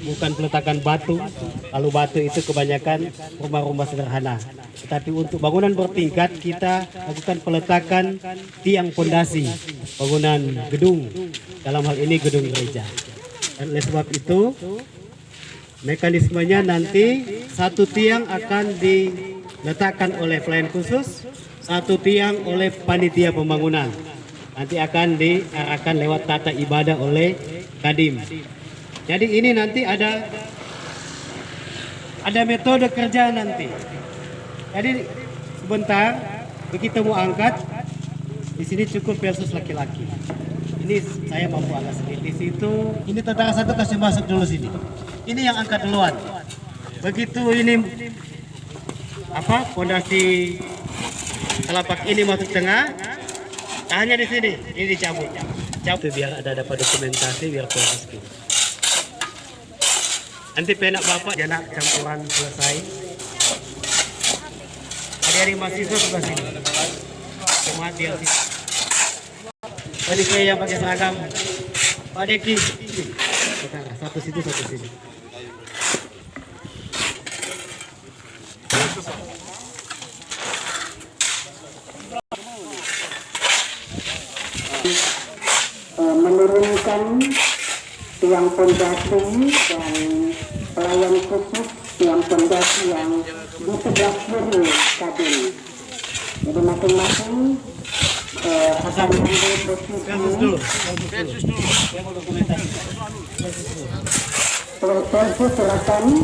Bukan peletakan batu. Kalau batu itu kebanyakan rumah-rumah sederhana. Tetapi untuk bangunan bertingkat kita lakukan peletakan tiang pondasi bangunan gedung. Dalam hal ini gedung gereja. Dan oleh sebab itu mekanismenya nanti satu tiang akan diletakkan oleh pelayan khusus, satu tiang oleh panitia pembangunan. Nanti akan diarahkan lewat tata ibadah oleh Kadim. Jadi ini nanti ada metode kerja nanti. Jadi sebentar begitu mau angkat, di sini cukup versus laki-laki. Ini saya mampu angkat sendiri. Di situ ini tetangga satu kasih masuk dulu sini. Ini yang angkat duluan. Begitu ini fondasi telapak ini masuk tengah, tahannya di sini, ini dicabut. Cabut biar ada dapat dokumentasi biar proses. Nanti penak bapak jangan campuran selesai. Adik-adik mahasiswa sebelah sini. Cuma dia sini. Tadi saya yang pakai seragam. Pak Deki. Satu situ, satu sini. Menurunkan tiang pondasi dan pelayan khusus tiang pondasi yang di sebelah kiri Kadim. Jadi masing-masing akan mengambil posisi. Versus silakan.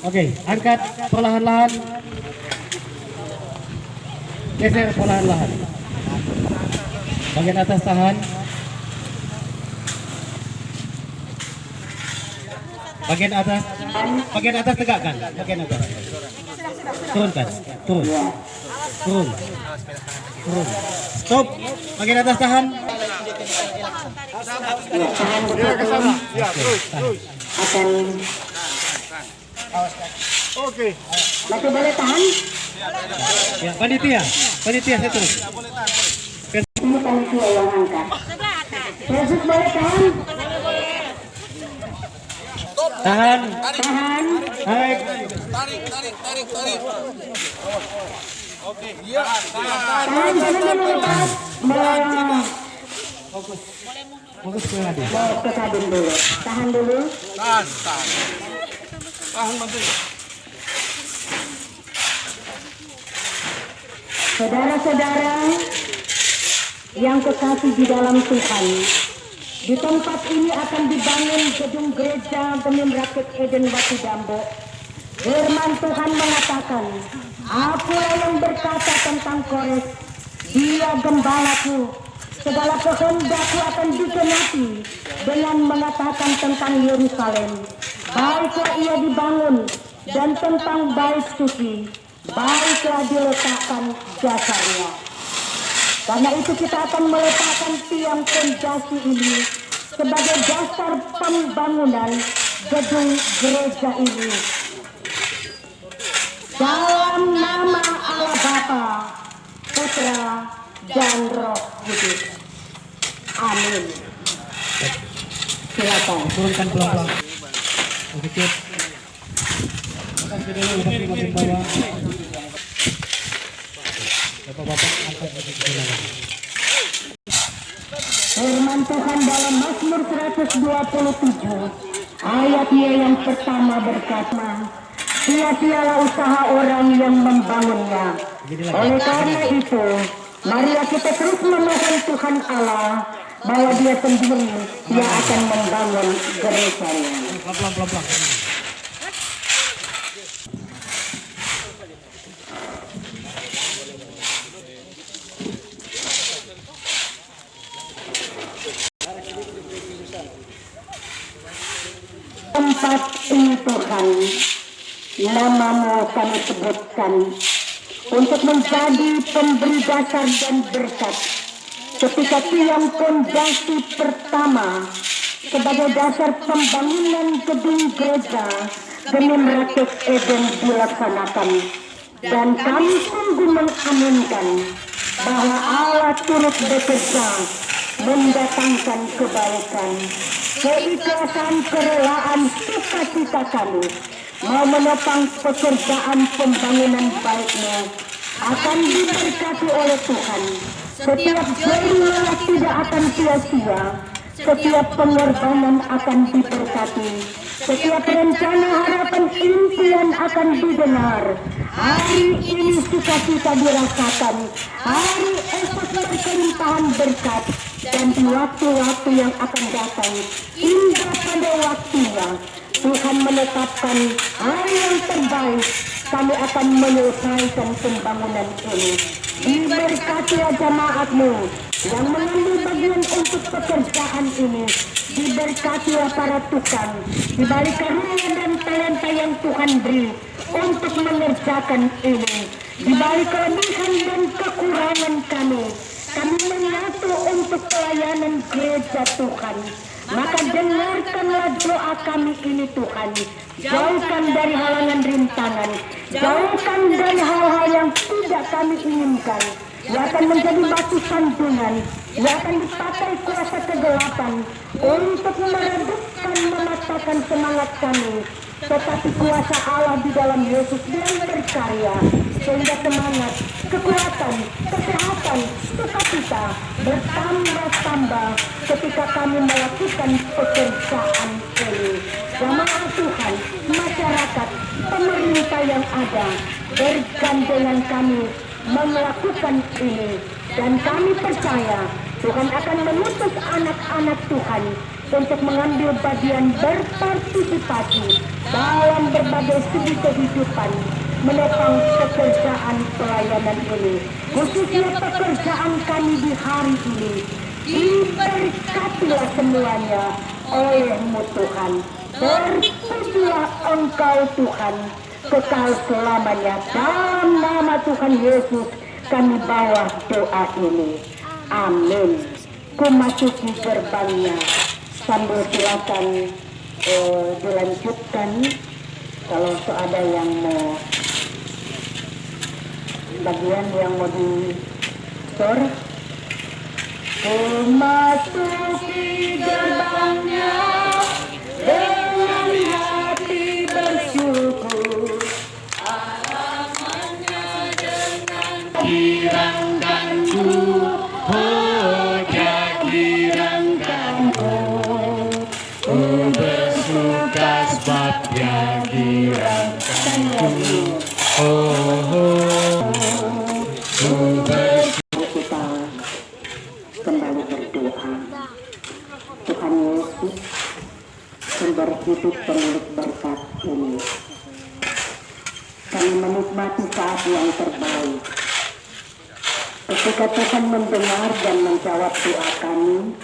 Oke, angkat perlahan-lahan. Geser perlahan-lahan. Bagian atas tahan. Bagian atas tegakkan. Bagian atas. Turunkan. Turun. Stop. Bagian atas tahan. Tahan betul. Ya, terus. Akan. Oke. Masih boleh tahan? Ya, panitia saya terus. Ini panitia yang angkat. Versus boleh tahan? Tahan. Tarik. Oke, iya. Tahan, jangan melepas. Fokus ke Kadim. Mau ke Kadim dulu. Tahan dulu. Tahan bantu. Saudara-saudara yang kekasih di dalam Tuhan, di tempat ini akan dibangun gedung gereja Benih Rakit Eden Watu Dambo. Firman Tuhan mengatakan, akulah yang berkata tentang Kores, dia gembalaku, segala kehendakku akan digenapi, dengan mengatakan tentang Yerusalem, baiklah ia dibangun, dan tentang bait suci, baiklah diletakkan dasarnya. Karena itu kita akan meletakkan tiang pondasi ini sebagai dasar pembangunan gedung gereja ini. Dalam nama Allah Bapa, Putra, dan Roh Kudus. Amin. Silakan. Turunkan pelan-pelan. Sedikit. Bapak bawah. Bapak-bapak angkat sedikit lagi. Firman Tuhan dalam Mazmur 127 ayatnya yang pertama berkata, sia-sialah usaha orang yang membangunnya. Oleh karena itu, marilah kita terus memohon Tuhan Allah bahwa Dia sendiri yang akan membangun gerejanya. Pelan-pelan. Tempat ini Tuhan, nama-Mu kami sebutkan untuk menjadi pemberi dasar dan berkat ketika tiang pondasi pertama sebagai dasar pembangunan gedung gereja Genim Rakyat Eden dilaksanakan. Dan kami sungguh mengaminkan bahwa Allah turut bekerja mendatangkan kebaikan. Keikhlasan, kerelaan, sukacita kami mau menopang pekerjaan pembangunan baiknya akan diberkati oleh Tuhan. Setiap jerih tidak akan sia-sia, setiap pengorbanan akan diberkati, setiap rencana harapan impian akan didengar. Hari ini sukacita dirasakan, hari esok berkelimpahan berkat, dan di waktu-waktu yang akan datang, hingga pada waktunya Tuhan menetapkan hari yang terbaik, kami akan menyelesaikan pembangunan ini. Diberkati jemaatmu yang mengambil bagian untuk pekerjaan ini. Diberkati para tukang, dibalik karunia dan talenta yang Tuhan beri untuk mengerjakan ini. Dibalik kelebihan dan kekurangan kami menyatu untuk pelayanan gereja Tuhan. Maka dengarkanlah doa kami ini Tuhan. Jauhkan dari halangan rintangan, jauhkan dari hal-hal yang tidak kami inginkan, yang akan menjadi batu sandungan, yang akan dipakai kuasa kegelapan untuk meredupkan, mematahkan semangat kami. Tetapi kuasa Allah di dalam Yesus yang berkarya, sehingga semangat, kekuatan, kesehatan, sukacita bertambah-tambah ketika kami melakukan pekerjaan ini. Jamaah Tuhan, masyarakat, pemerintah yang ada bergandengan kami melakukan ini, dan kami percaya Tuhan akan mengutus anak-anak Tuhan untuk mengambil bagian berpartisipasi dalam berbagai segi kehidupan, menopang pekerjaan pelayanan ini, khususnya pekerjaan kami di hari ini. Diberkatilah semuanya oleh-Mu Tuhan. Terpujilah Engkau Tuhan kekal selamanya. Dalam nama Tuhan Yesus kami bawa doa ini. Amin. Kumasuki gerbangnya. Sambil silakan dilanjutkan kalau ada yang mau bagian yang mau di-store. Kumasuki gerbangnya dengan hati bersyukur, halamannya dengan dirangkanku, oh dirangkanku, ku bersuka sebab dia dirangkanku, ku bersuka. Kembali berdoa. Tuhan Yesus, sumber hidup pemilik berkat ini, kami menikmati saat yang terbaik ketika Tuhan mendengar dan menjawab doa kami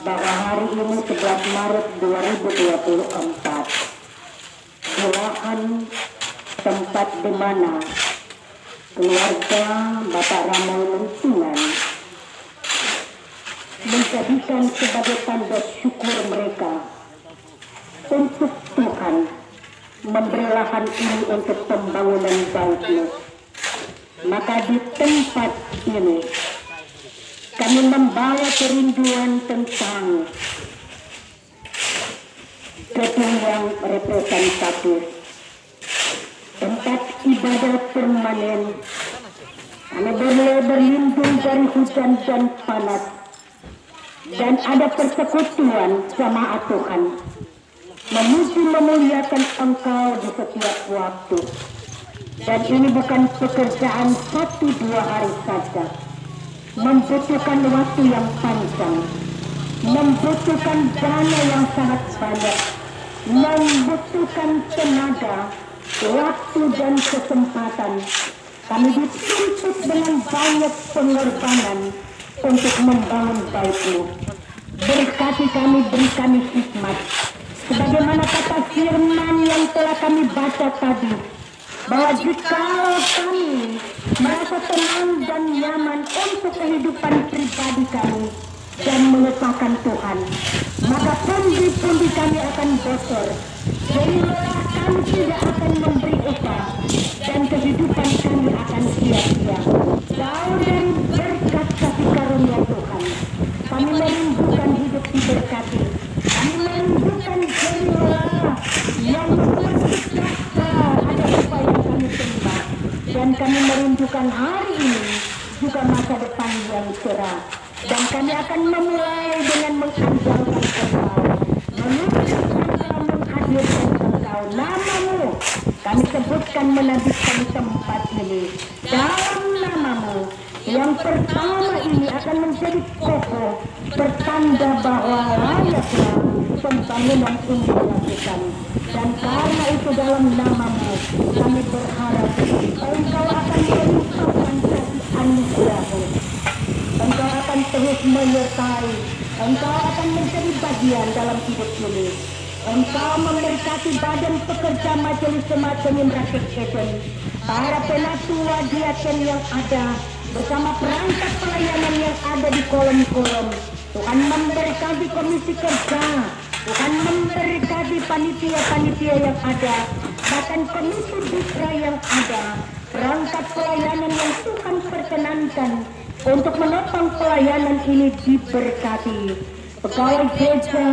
bahwa hari ini 11 Maret 2024 Tuhan tempat di mana keluarga Bapak Ramai Mentungan menjadikan sebagai tanda syukur mereka untuk Tuhan memberi lahan ini untuk pembangunan baiknya. Maka di tempat ini kami membawa kerinduan tentang gedung yang representatif, tempat ibadah permanen, kami berlindung dari hujan dan panas, dan ada persekutuan jemaat Tuhan memuji memuliakan Engkau di setiap waktu. Dan ini bukan pekerjaan 1-2 hari saja, membutuhkan waktu yang panjang, membutuhkan dana yang sangat banyak, membutuhkan tenaga, waktu dan kesempatan. Kami dituntut dengan banyak pengorbanan untuk membangun bait-Mu. Berkati kami, beri kami hikmat, sebagaimana kata firman yang telah kami baca tadi, bahwa jika kami merasa tenang dan nyaman untuk kehidupan pribadi kami, dan melupakan Tuhan, maka pundi-pundi kami akan bocor. Jadi lelah kami tidak akan memberi upah dan kehidupan kami akan sia-sia. Jauh dari berkat kasih karunia Tuhan, kami merindukan hidup diberkati. Kami merindukan jadi lelah yang membuat kita ada upah yang kami sembah. Dan kami merindukan hari ini juga masa depan yang cerah. Dan kami akan memulai dengan mengandalkan Engkau, menuntut Engkau, menghadirkan Engkau. Namamu kami sebutkan menabiskan tempat ini. Dalam namamu yang pertama ini akan menjadi kokoh, bertanda bahwa layaklah pembangunan ini dilakukan. Dan karena itu dalam namamu kami berharap Engkau akan melimpahkan kasih anugerah-Mu. Engkau akan terus menyertai, Engkau akan menjadi bagian dalam hidup ini. Engkau memberkati badan pekerja majelis jemaat penyembratan Eden, para penatua diaken yang ada, bersama perangkat pelayanan yang ada di kolom-kolom. Tuhan memberkati komisi kerja, Tuhan memberkati panitia-panitia yang ada, bahkan komisi dikra yang ada, perangkat pelayanan yang Tuhan perkenankan untuk menopang pelayanan ini diberkati. Pegawai gereja,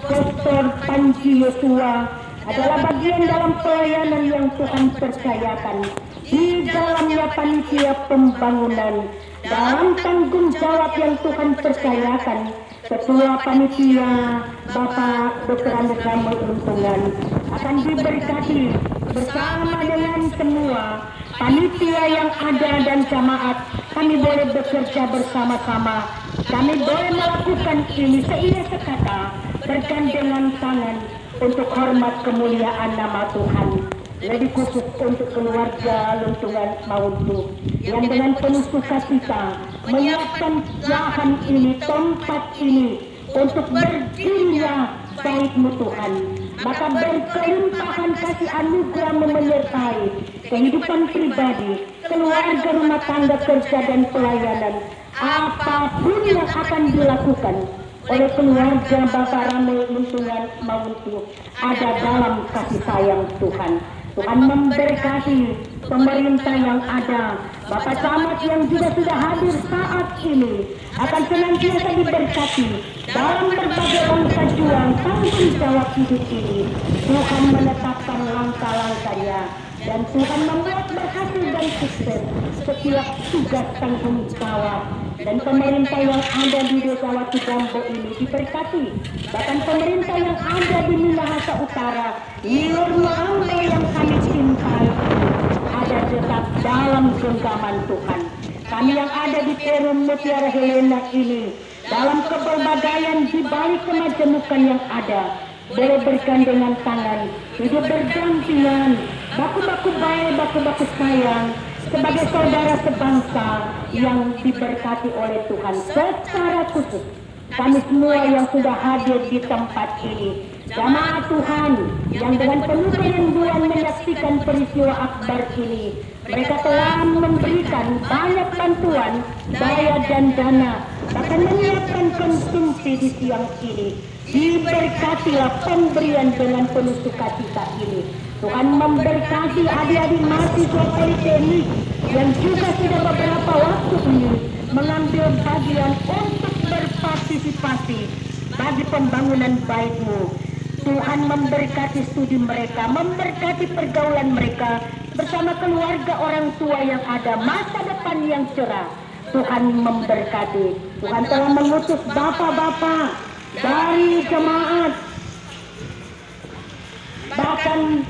Dr. Panji Yosua adalah bagian dalam pelayanan yang Tuhan percayakan. Di dalamnya panitia pembangunan, dalam tanggung jawab yang Tuhan percayakan, Ketua Panitia Bapak Dr. Andes Ramon Untungan akan diberkati bersama dengan semua panitia yang ada dan jamaat. Kami boleh bekerja bersama-sama, kami boleh melakukan ini seiring sekata, bergandengan tangan untuk hormat kemuliaan nama Tuhan. Lebih khusus untuk keluarga Luntungan Mauntu yang dengan penuh sukacita menyiapkan lahan ini, tempat ini untuk berdirinya baik-Mu Tuhan. Maka berkelimpahan kasih anugerah menyertai kehidupan pribadi, keluarga, rumah tangga, kerja dan pelayanan. Apapun yang akan dilakukan oleh keluarga Bapak Ramil Luntungan Mauntu ada dalam kasih sayang Tuhan. Tuhan memberkati pemerintah yang ada, Bapak Camat yang juga sudah hadir saat ini akan senantiasa diberkati dalam berbagai langkah juang tanggung jawab hidup ini. Tuhan menetapkan langkah-langkahnya dan Tuhan membuat berhasil dan sukses setiap tugas tanggung jawab. Dan pemerintah yang ada di Desa Watu Gambo ini diberkati. Bahkan pemerintah yang ada di Minahasa Utara, Ilur Mangga yang kami cintai ada tetap dalam genggaman Tuhan. Kami yang ada di Perum Mutiara Helena ini dalam keberbagaian di balik kemajemukan yang ada boleh bergandengan tangan, hidup berdampingan, baku-baku baik, baku-baku sayang, sebagai saudara sebangsa yang diberkati oleh Tuhan. Secara khusus kami semua yang sudah hadir di tempat ini, jamaah Tuhan yang dengan penuh kerinduan menyaksikan peristiwa akbar ini, mereka telah memberikan banyak bantuan daya dan dana, bahkan menyiapkan konsumsi di siang ini. Diberkatilah pemberian dengan penuh sukacita ini. Tuhan memberkati adik-adik mahasiswa politeknik yang juga sudah beberapa waktu ini mengambil bagian untuk berpartisipasi bagi pembangunan baik-Mu. Tuhan memberkati studi mereka, memberkati pergaulan mereka bersama keluarga orang tua yang ada, masa depan yang cerah. Tuhan memberkati. Tuhan telah mengutus bapak-bapak dari jemaat, bahkan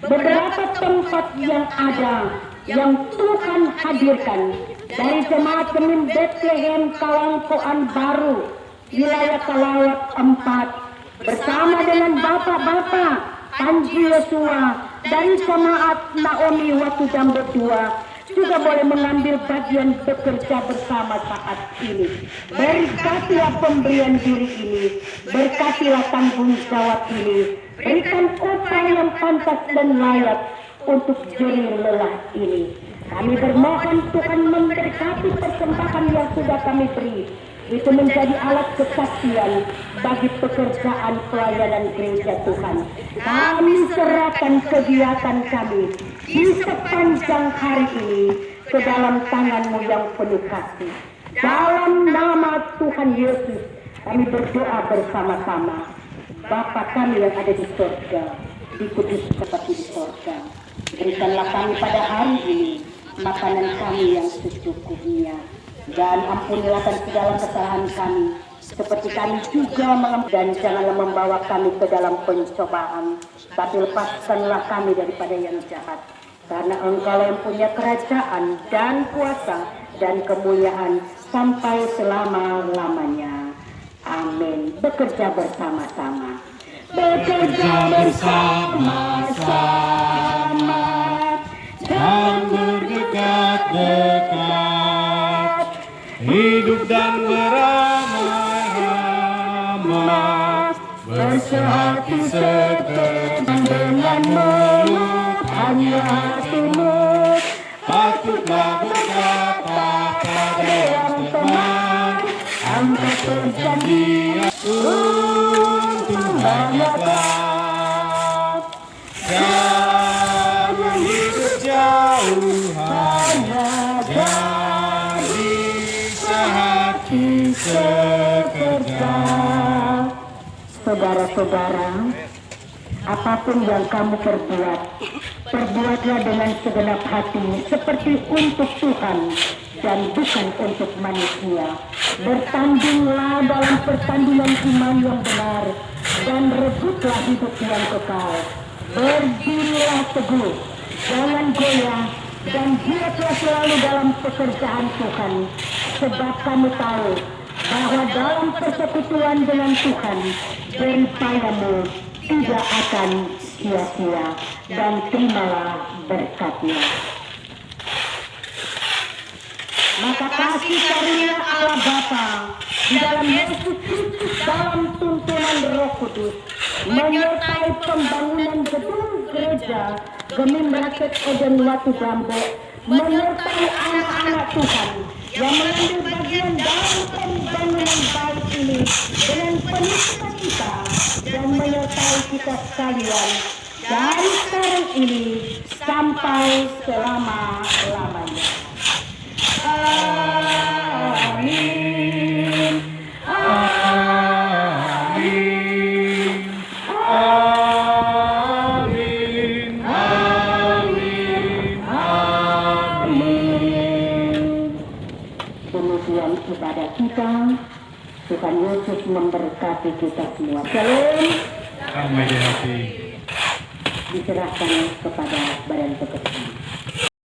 beberapa tempat yang ada yang Tuhan hadirkan dari jemaat Kemin Bethlehem Kawangkoan Baru wilayah Kalawat 4 bersama dengan bapak-bapak Panji Yosua dari jemaat Naomi Watu Jambo 2 juga boleh mengambil bagian bekerja bersama saat ini. Berkatilah pemberian diri ini, berkatilah tanggung jawab ini, berikan upah yang pantas dan layak untuk jerih lelah ini. Kami bermohon Tuhan memberkati persembahan yang sudah kami beri itu menjadi alat kesaksian bagi pekerjaan pelayanan gereja Tuhan. Kami serahkan kegiatan kami di sepanjang hari ini ke dalam tangan-Mu yang penuh kasih. Dalam nama Tuhan Yesus, kami berdoa bersama-sama. Bapa kami yang ada di surga, dikudus seperti di surga. Berikanlah kami pada hari ini makanan kami yang secukupnya. Dan ampunilah segala kesalahan kami, seperti kami juga dan janganlah membawa kami ke dalam pencobaan, tapi lepaskanlah kami daripada yang jahat. Karena Engkau yang punya kerajaan dan kuasa dan kemuliaan sampai selama-lamanya. Amin. Bekerja bersama-sama. Bekerja bersama-sama Dan berdekat-dekat, hidup dan beramai-ramai, bersehati sekencang dengan melupakannya hatimu. Patutlah berkata pada yang teman, angkat perjanjian untuk banyaklah. Jangan hidup jauh hanya jadi sehati sekedar. Saudara-saudara, apapun yang kamu perbuat, perbuatlah dengan segenap hati seperti untuk Tuhan dan bukan untuk manusia. Bertandinglah dalam pertandingan iman yang benar dan rebutlah hidup yang kekal. Berdirilah teguh, jangan goyah, dan giatlah selalu dalam pekerjaan Tuhan, sebab kamu tahu bahwa dalam persekutuan dengan Tuhan, jeripayamu tidak akan sia-sia, dan terimalah berkat-Nya. Maka kasih karunia Allah Bapa di dalam Yesus Kristus dalam tuntunan Roh Kudus menyertai pembangunan gedung gereja Gemim Rakyat Eden Watu Dambo, menyertai anak-anak Tuhan yang mengambil bagian dalam pembangunan bait ini dengan penuh sukacita, dan menyertai kita sekalian dari sekarang ini sampai selama-lamanya. Amin. Amin. Amin. Amin. Amin. Demikian ibadah kita. Tuhan Yesus memberkati kita semua. Shalom. Damai di hati. Diserahkan kepada badan pekerja.